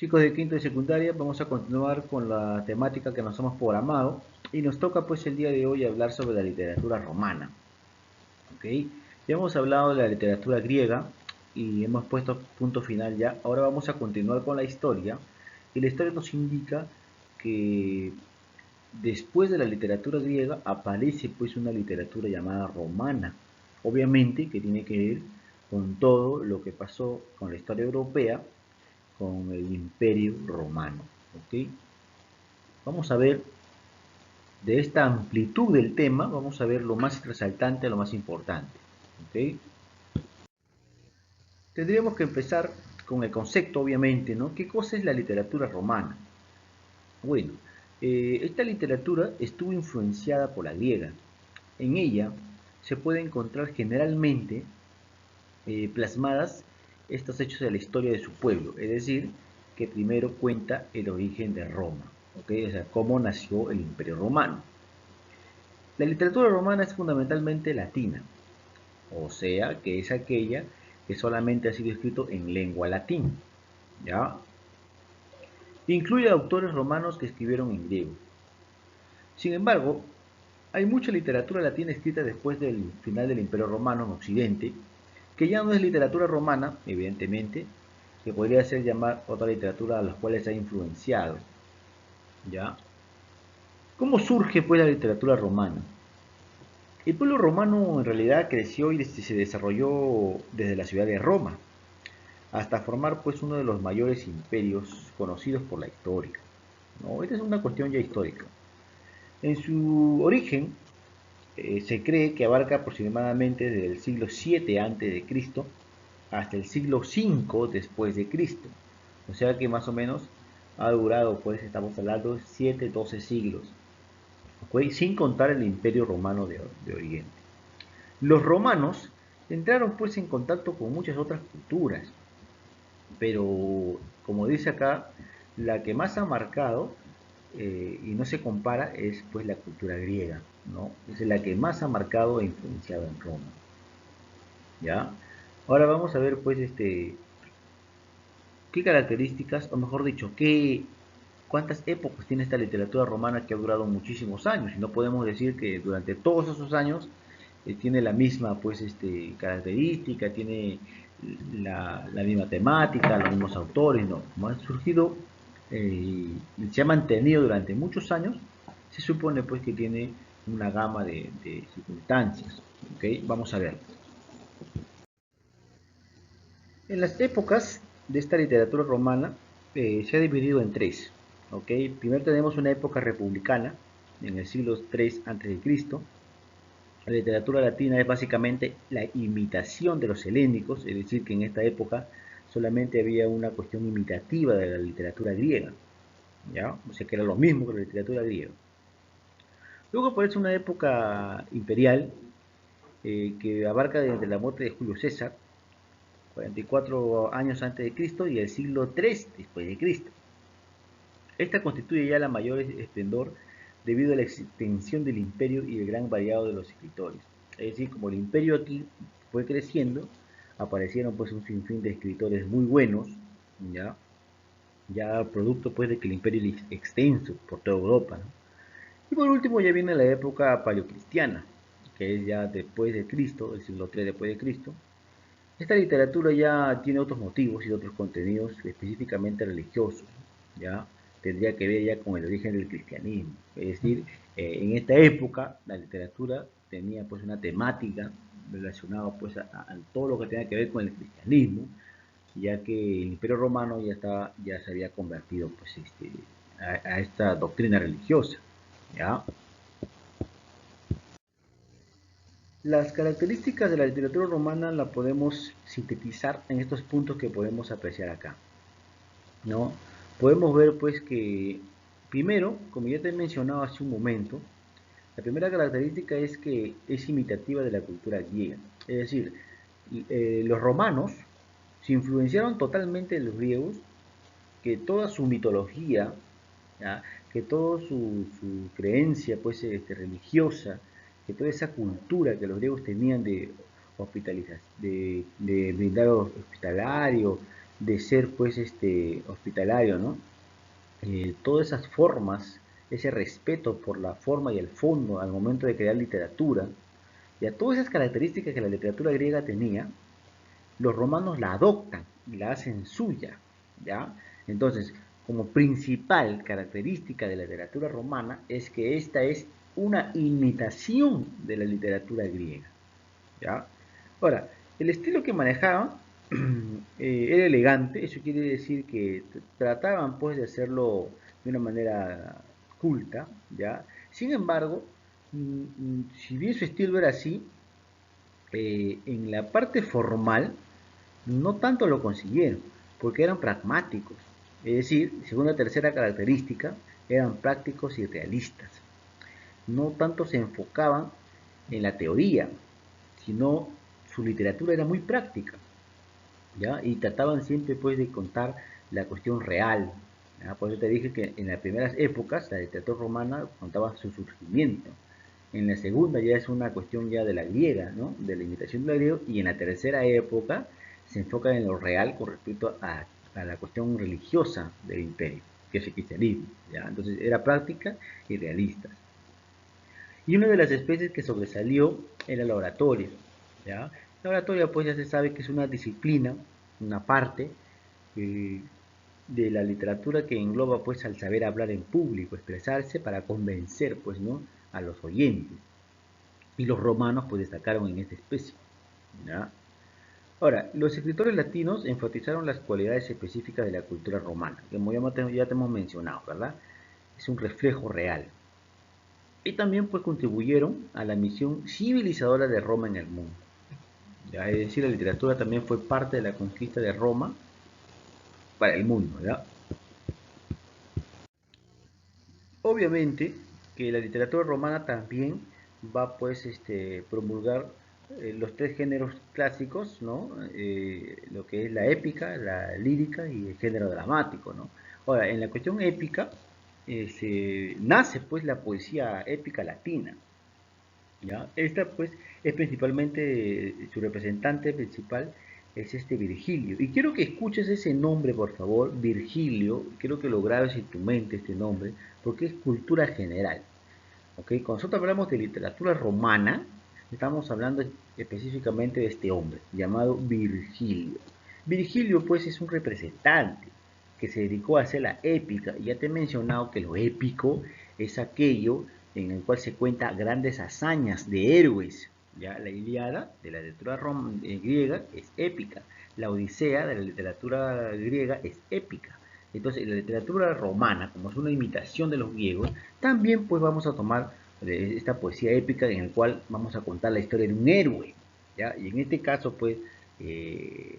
Chicos de quinto de secundaria, vamos a continuar con la temática que nos hemos programado y nos toca pues el día de hoy hablar sobre la literatura romana. ¿Ok? Ya hemos hablado de la literatura griega y hemos puesto punto final ya. Ahora vamos a continuar con la historia y la historia nos indica que después de la literatura griega aparece pues una literatura llamada romana. Obviamente que tiene que ver con todo lo que pasó con la historia europea con el Imperio Romano. ¿Ok? Vamos a ver de esta amplitud del tema, vamos a ver lo más resaltante, lo más importante. ¿Ok? Tendríamos que empezar con el concepto, obviamente, ¿no? ¿Qué cosa es la literatura romana? Bueno, esta literatura estuvo influenciada por la griega. En ella se puede encontrar generalmente plasmadas estos hechos de la historia de su pueblo, es decir, que primero cuenta el origen de Roma, ¿ok? O sea, cómo nació el Imperio Romano. La literatura romana es fundamentalmente latina, o sea, que es aquella que solamente ha sido escrito en lengua latín, ¿ya? Incluye autores romanos que escribieron en griego. Sin embargo, hay mucha literatura latina escrita después del final del Imperio Romano en Occidente, que ya no es literatura romana, evidentemente, que podría ser llamar otra literatura a las cuales ha influenciado, ¿ya? ¿Cómo surge pues la literatura romana? El pueblo romano en realidad creció y se desarrolló desde la ciudad de Roma, hasta formar pues uno de los mayores imperios conocidos por la historia, ¿no? Esta es una cuestión ya histórica. En su origen, se cree que abarca aproximadamente desde el siglo 7 a.C. hasta el siglo 5 después de Cristo. O sea que más o menos ha durado, pues estamos hablando de 7, 12 siglos, ¿ok? Sin contar el Imperio Romano de Oriente. Los romanos entraron pues en contacto con muchas otras culturas, pero como dice acá, la que más ha marcado y no se compara es pues la cultura griega, ¿no? Es la que más ha marcado e influenciado en Roma, ¿ya? Ahora vamos a ver pues qué características, o mejor dicho, cuántas épocas tiene esta literatura romana que ha durado muchísimos años, y no podemos decir que durante todos esos años tiene la misma pues característica, tiene la misma temática, los mismos autores, no, como han surgido y se ha mantenido durante muchos años, se supone pues que tiene una gama de circunstancias, ¿ok? Vamos a ver. En las épocas de esta literatura romana se ha dividido en tres. ¿Ok? Primero tenemos una época republicana, en el siglo III a.C. La literatura latina es básicamente la imitación de los helénicos, es decir, que en esta época solamente había una cuestión imitativa de la literatura griega, ¿ya? O sea que era lo mismo que la literatura griega. Luego aparece una época imperial que abarca desde la muerte de Julio César 44 años antes de Cristo y el siglo III después de Cristo. Esta constituye ya la mayor esplendor debido a la extensión del imperio y el gran variado de los escritores. Es decir, como el imperio aquí fue creciendo, aparecieron pues un sinfín de escritores muy buenos, ya, ya producto pues de que el imperio es extenso por toda Europa, ¿no? Y por último ya viene la época paleocristiana, que es ya después de Cristo, el siglo III después de Cristo. Esta literatura ya tiene otros motivos y otros contenidos específicamente religiosos, ¿ya? Tendría que ver ya con el origen del cristianismo. Es decir, en esta época la literatura tenía pues una temática relacionada pues a todo lo que tenía que ver con el cristianismo, ya que el Imperio Romano ya se había convertido pues a esta doctrina religiosa, ¿ya? Las características de la literatura romana la podemos sintetizar en estos puntos que podemos apreciar acá, ¿no? Podemos ver pues que primero, como ya te he mencionado hace un momento, la primera característica es que es imitativa de la cultura griega. Es decir, los romanos se influenciaron totalmente de los griegos, que toda su mitología, ¿ya? Que toda su creencia pues, religiosa, que toda esa cultura que los griegos tenían de hospitalización, de brindar hospitalario, de ser pues hospitalario, ¿no? Todas esas formas, ese respeto por la forma y el fondo al momento de crear literatura, ya todas esas características que la literatura griega tenía, los romanos la adoptan y la hacen suya, ¿ya? Entonces, como principal característica de la literatura romana es que esta es una imitación de la literatura griega, ¿ya? Ahora, el estilo que manejaban era elegante, eso quiere decir que trataban pues de hacerlo de una manera culta, ¿ya? Sin embargo, si bien su estilo era así, en la parte formal no tanto lo consiguieron, porque eran pragmáticos, es decir, según la tercera característica, eran prácticos y realistas. No tanto se enfocaban en la teoría, sino su literatura era muy práctica, ¿ya? Y trataban siempre pues de contar la cuestión real, ¿ya? Por eso te dije que en las primeras épocas la literatura romana contaba su surgimiento. En la segunda ya es una cuestión ya de la griega, ¿no? De la imitación de la griega, y en la tercera época se enfoca en lo real con respecto a la cuestión religiosa del imperio, que es el cristianismo, ¿ya? Entonces era práctica y realista. Y una de las especies que sobresalió era la oratoria, ¿ya? La oratoria pues ya se sabe que es una disciplina, una parte eh, de la literatura que engloba pues al saber hablar en público, expresarse para convencer pues, ¿no? A los oyentes. Y los romanos pues destacaron en esta especie, ¿ya? Ahora, los escritores latinos enfatizaron las cualidades específicas de la cultura romana, que como ya te hemos mencionado, ¿verdad? Es un reflejo real. Y también pues contribuyeron a la misión civilizadora de Roma en el mundo. ¿Ya? Es decir, la literatura también fue parte de la conquista de Roma para el mundo, ¿ya? Obviamente que la literatura romana también va pues promulgar los tres géneros clásicos, ¿no? Lo que es la épica, la lírica y el género dramático, ¿no? Ahora, en la cuestión épica nace pues la poesía épica latina, ¿ya? Esta pues es principalmente, su representante principal es Virgilio. Y quiero que escuches ese nombre, por favor, Virgilio, quiero que lo grabes en tu mente este nombre, porque es cultura general. ¿Ok? Cuando nosotros hablamos de literatura romana, estamos hablando específicamente de este hombre, llamado Virgilio. Virgilio pues es un representante que se dedicó a hacer la épica, y ya te he mencionado que lo épico es aquello en el cual se cuenta grandes hazañas de héroes. ¿Ya? La Ilíada de la literatura griega es épica, la Odisea de la literatura griega es épica. Entonces, la literatura romana, como es una imitación de los griegos, también pues vamos a tomar esta poesía épica en el cual vamos a contar la historia de un héroe, ¿ya? Y en este caso pues eh,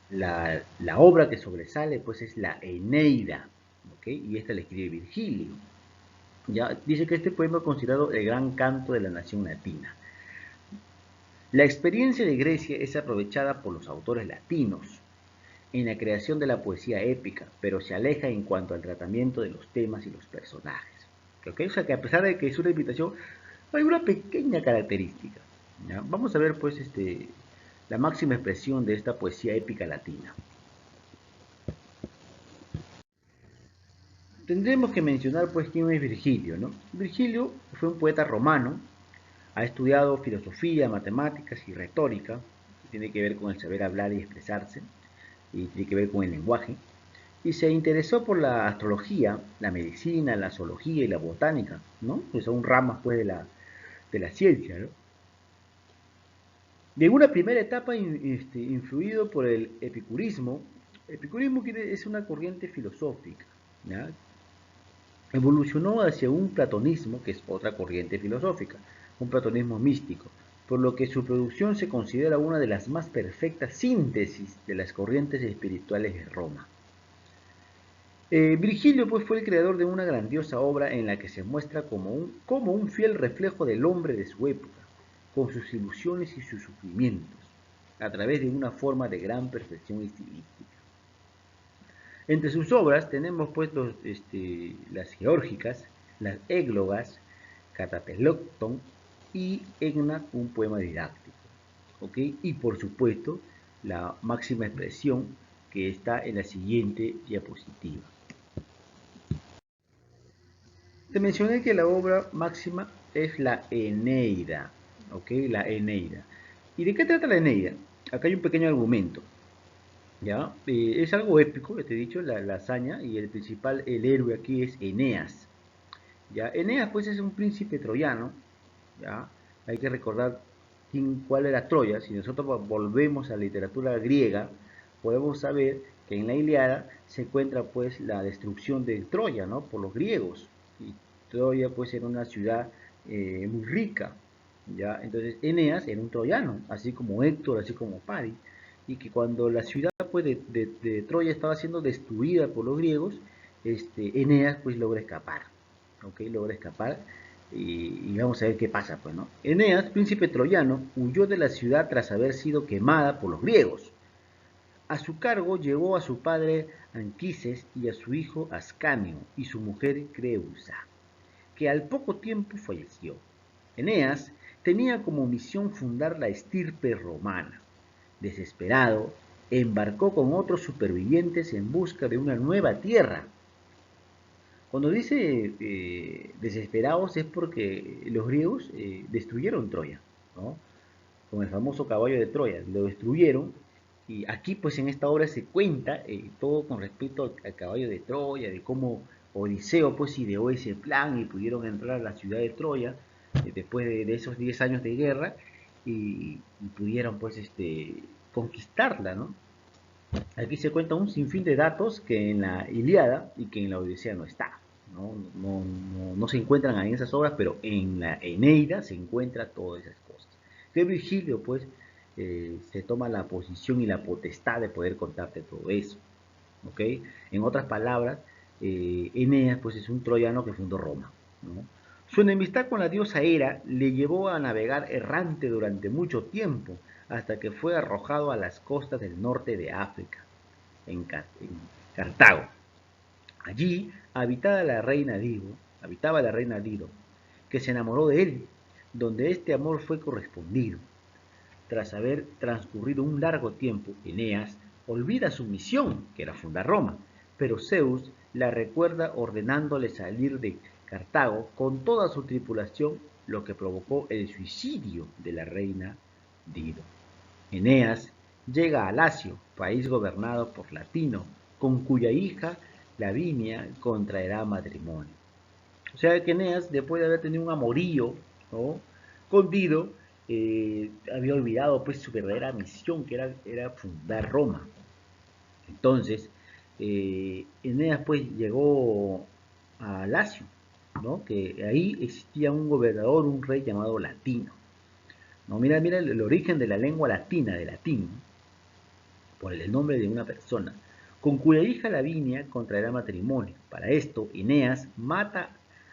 la obra que sobresale pues es la Eneida, ¿ok? Y esta la escribe Virgilio. Ya dice que este poema es considerado el gran canto de la nación latina. La experiencia de Grecia es aprovechada por los autores latinos en la creación de la poesía épica, pero se aleja en cuanto al tratamiento de los temas y los personajes. ¿Okay? O sea que a pesar de que es una invitación, hay una pequeña característica. ¿Ya? Vamos a ver pues la máxima expresión de esta poesía épica latina. Tendremos que mencionar pues quién es Virgilio, ¿no? Virgilio fue un poeta romano, ha estudiado filosofía, matemáticas y retórica, que tiene que ver con el saber hablar y expresarse, y tiene que ver con el lenguaje, y se interesó por la astrología, la medicina, la zoología y la botánica, ¿no? Que son ramas pues de la ciencia, ¿no? De una primera etapa influido por el epicurismo. Epicurismo es una corriente filosófica, ¿ya? Evolucionó hacia un platonismo, que es otra corriente filosófica, un platonismo místico, por lo que su producción se considera una de las más perfectas síntesis de las corrientes espirituales de Roma. Virgilio pues, fue el creador de una grandiosa obra en la que se muestra como un fiel reflejo del hombre de su época, con sus ilusiones y sus sufrimientos, a través de una forma de gran perfección estilística. Entre sus obras tenemos pues las geórgicas, las églogas, Catapelocton y Egna, un poema didáctico. ¿Ok? Y por supuesto, la máxima expresión que está en la siguiente diapositiva. Te mencioné que la obra máxima es la Eneida, ¿ok? La Eneida. ¿Y de qué trata la Eneida? Acá hay un pequeño argumento, ¿ya? Es algo épico, ya te he dicho, la hazaña, y el héroe aquí es Eneas, ¿ya? Eneas, pues, es un príncipe troyano, ¿ya? Hay que recordar cuál era Troya. Si nosotros volvemos a la literatura griega, podemos saber que en la Ilíada se encuentra, pues, la destrucción de Troya, ¿no? Por los griegos. Y Troya, pues, era una ciudad muy rica, ¿ya? Entonces, Eneas era un troyano, así como Héctor, así como Paris, y que cuando la ciudad, pues, de Troya estaba siendo destruida por los griegos, Eneas, pues, logra escapar, ¿ok? Logra escapar y vamos a ver qué pasa, pues, ¿no? Eneas, príncipe troyano, huyó de la ciudad tras haber sido quemada por los griegos. A su cargo llevó a su padre Anquises y a su hijo Ascanio y su mujer Creusa, que al poco tiempo falleció. Eneas tenía como misión fundar la estirpe romana. Desesperado, embarcó con otros supervivientes en busca de una nueva tierra. Cuando dice desesperados es porque los griegos destruyeron Troya, ¿no? Con el famoso caballo de Troya, lo destruyeron y aquí pues en esta obra se cuenta todo con respecto al caballo de Troya, de cómo Odiseo pues ideó ese plan y pudieron entrar a la ciudad de Troya después de esos 10 años de guerra y pudieron pues conquistarla, ¿no? Aquí se cuenta un sinfín de datos que en la Ilíada y que en la Odisea no está. No se encuentran ahí en esas obras, pero en la Eneida se encuentra todas esas cosas. Que Virgilio, pues, se toma la posición y la potestad de poder contarte todo eso. ¿Ok? En otras palabras, Eneas, pues, es un troyano que fundó Roma, ¿no? Su enemistad con la diosa Hera le llevó a navegar errante durante mucho tiempo, hasta que fue arrojado a las costas del norte de África, en Cartago. Allí habitaba la reina Dido, que se enamoró de él, donde este amor fue correspondido. Tras haber transcurrido un largo tiempo, Eneas olvida su misión, que era fundar Roma, pero Zeus la recuerda ordenándole salir de Cartago con toda su tripulación, lo que provocó el suicidio de la reina Dido. Eneas llega a Lacio, país gobernado por Latino, con cuya hija Lavinia contraerá matrimonio. O sea que Eneas, después de haber tenido un amorío, ¿no?, con Dido, había olvidado pues su verdadera misión, que era fundar Roma. Entonces, Eneas pues llegó a Lacio, ¿no?, que ahí existía un gobernador, un rey llamado Latino. No, mira el origen de la lengua latina, de latín, por el nombre de una persona, con cuya hija Lavinia contraerá matrimonio. Para esto, Eneas mata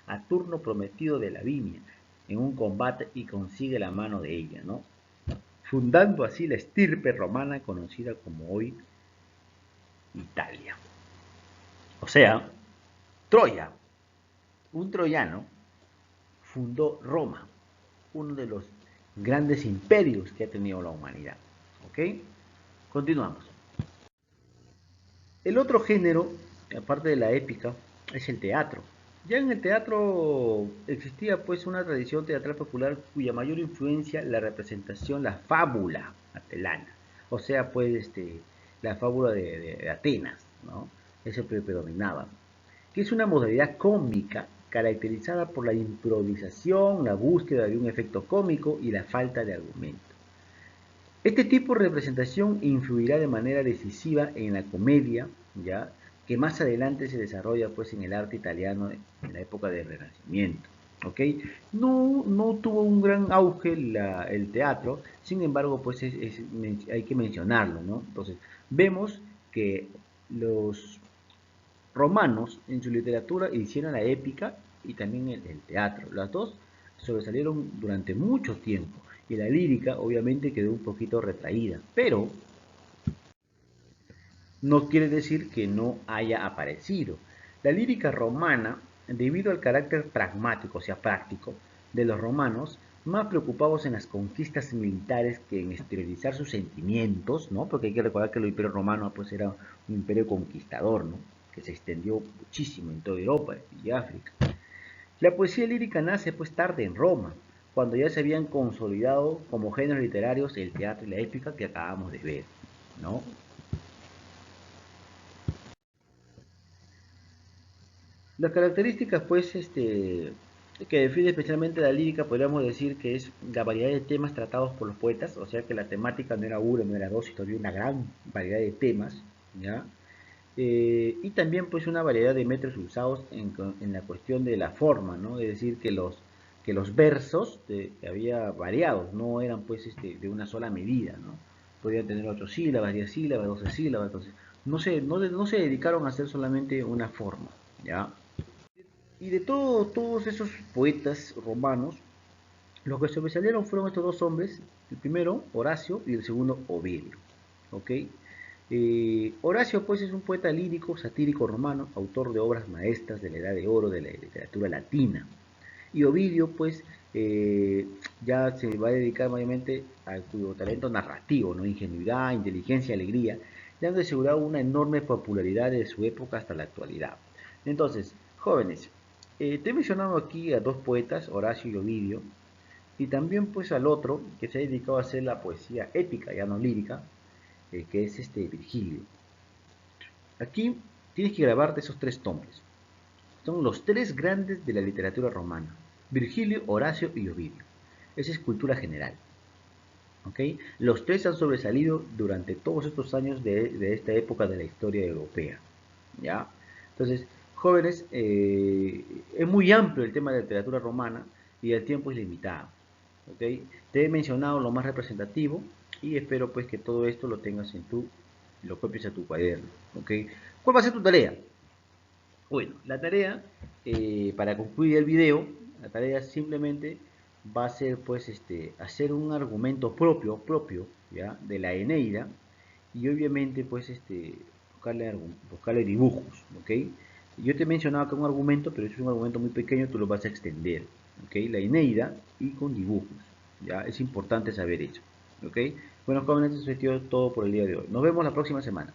a Turno prometido de Lavinia en un combate y consigue la mano de ella, ¿no? Fundando así la estirpe romana conocida como hoy Italia. O sea, Troya, un troyano, fundó Roma, uno de los grandes imperios que ha tenido la humanidad. ¿Ok? Continuamos. El otro género, aparte de la épica, es el teatro. Ya en el teatro existía pues una tradición teatral popular cuya mayor influencia la representación, la fábula atelana, o sea pues la fábula de Atenas, ¿no? Eso predominaba, que es una modalidad cómica caracterizada por la improvisación, la búsqueda de un efecto cómico y la falta de argumento. Este tipo de representación influirá de manera decisiva en la comedia, ¿ya?, que más adelante se desarrolla pues en el arte italiano en la época del Renacimiento. ¿Ok? No tuvo un gran auge el teatro, sin embargo pues hay que mencionarlo, ¿no? Entonces vemos que los romanos en su literatura hicieron la épica y también el teatro. Las dos sobresalieron durante mucho tiempo y la lírica obviamente quedó un poquito retraída, pero no quiere decir que no haya aparecido. La lírica romana, debido al carácter pragmático, o sea, práctico, de los romanos, más preocupados en las conquistas militares que en exteriorizar sus sentimientos, ¿no? Porque hay que recordar que el Imperio Romano pues era un imperio conquistador, ¿no? Que se extendió muchísimo en toda Europa y África. La poesía lírica nace pues tarde en Roma, cuando ya se habían consolidado como géneros literarios el teatro y la épica que acabamos de ver, ¿no? Las características, pues, que define especialmente la lírica, podríamos decir que es la variedad de temas tratados por los poetas, o sea que la temática no era uno, no era dos, sino había una gran variedad de temas, ¿ya? Y también, pues, una variedad de métodos usados en la cuestión de la forma, ¿no? Es decir, que los versos había variados, no eran, pues, de una sola medida, ¿no? Podían tener 8 sílabas, 10 sílabas, 12 sílabas, entonces, no se dedicaron a hacer solamente una forma, ¿ya? Y de todos esos poetas romanos, los que sobresalieron fueron estos dos hombres, el primero, Horacio, y el segundo, Ovidio. ¿Ok? Horacio, pues, es un poeta lírico, satírico romano, autor de obras maestras de la Edad de Oro de la literatura latina. Y Ovidio, pues, ya se va a dedicar mayormente a cuyo talento narrativo, ¿no? Ingenuidad, inteligencia, alegría, le han asegurado una enorme popularidad de su época hasta la actualidad. Entonces, jóvenes, te he mencionado aquí a dos poetas, Horacio y Ovidio, y también pues al otro que se ha dedicado a hacer la poesía épica, ya no lírica, que es Virgilio. Aquí tienes que grabarte esos tres nombres. Son los tres grandes de la literatura romana: Virgilio, Horacio y Ovidio. Esa es cultura general. ¿Ok? Los tres han sobresalido durante todos estos años de esta época de la historia europea. ¿Ya? Entonces, jóvenes, es muy amplio el tema de la literatura romana y el tiempo es limitado. ¿Ok? Te he mencionado lo más representativo y espero pues que todo esto lo tengas lo copies a tu cuaderno. ¿Ok? ¿Cuál va a ser tu tarea? Bueno, la tarea, para concluir el video, la tarea simplemente va a ser pues hacer un argumento propio, ¿ya? De la Eneida y obviamente pues buscarle dibujos, ¿ok? Yo te he mencionado que un argumento, pero es un argumento muy pequeño, tú lo vas a extender, ¿ok? La Eneida y con dibujos, ¿ya? Es importante saber eso, ¿ok? Bueno, jóvenes, eso es todo por el día de hoy. Nos vemos la próxima semana.